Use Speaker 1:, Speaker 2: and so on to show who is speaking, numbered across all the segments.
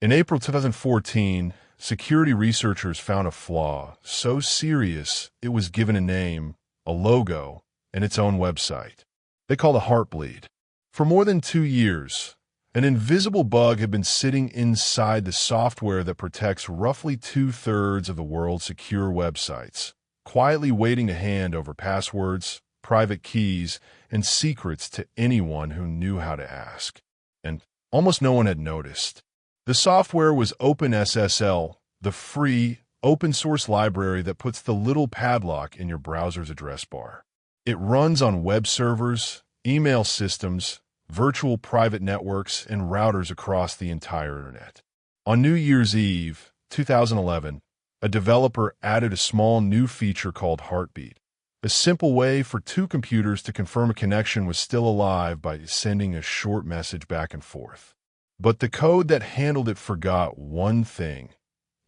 Speaker 1: In April 2014, security researchers found a flaw so serious it was given a name, a logo, and its own website. They called it Heartbleed. For more than 2 years, an invisible bug had been sitting inside the software that protects roughly 2/3 of the world's secure websites, quietly waiting to hand over passwords, private keys, and secrets to anyone who knew how to ask. And almost no one had noticed. The software was OpenSSL, the free, open-source library that puts the little padlock in your browser's address bar. It runs on web servers, email systems, virtual private networks, and routers across the entire internet. On New Year's Eve, 2011, a developer added a small new feature called Heartbeat, a simple way for two computers to confirm a connection was still alive by sending a short message back and forth. But the code that handled it forgot one thing.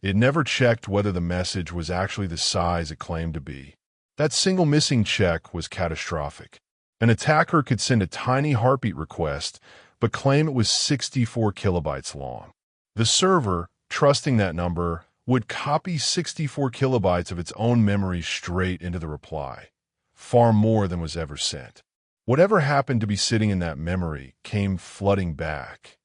Speaker 1: It never checked whether the message was actually the size it claimed to be. That single missing check was catastrophic. An attacker could send a tiny heartbeat request, but claim it was 64 kilobytes long. The server, trusting that number, would copy 64 kilobytes of its own memory straight into the reply, far more than was ever sent. Whatever happened to be sitting in that memory came flooding back.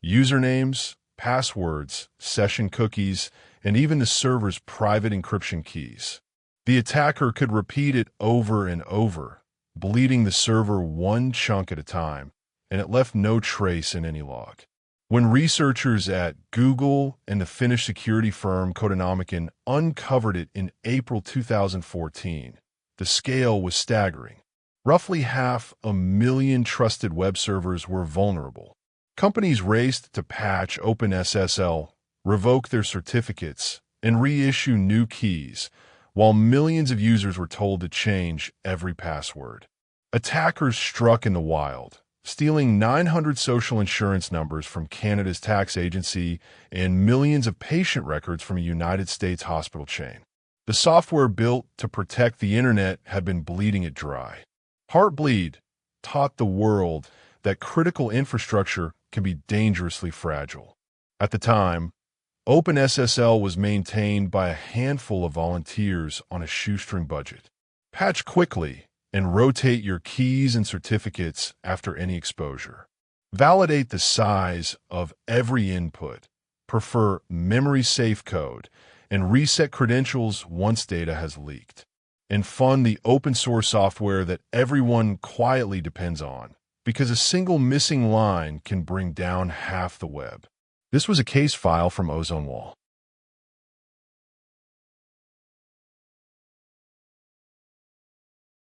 Speaker 1: Usernames, passwords, session cookies, and even the server's private encryption keys. The attacker could repeat it over and over, bleeding the server one chunk at a time, and it left no trace in any log. When researchers at Google and the Finnish security firm Codenomicon uncovered it in April 2014, the scale was staggering. Roughly 500,000 trusted web servers were vulnerable. Companies raced to patch OpenSSL, revoke their certificates, and reissue new keys, while millions of users were told to change every password. Attackers struck in the wild, stealing 900 social insurance numbers from Canada's tax agency and millions of patient records from a United States hospital chain. The software built to protect the internet had been bleeding it dry. Heartbleed taught the world that critical infrastructure can be dangerously fragile. At the time, OpenSSL was maintained by a handful of volunteers on a shoestring budget. Patch quickly and rotate your keys and certificates after any exposure. Validate the size of every input, prefer memory-safe code, and reset credentials once data has leaked. And fund the open-source software that everyone quietly depends on, because a single missing line can bring down half the web. This was a case file from Ozonewall.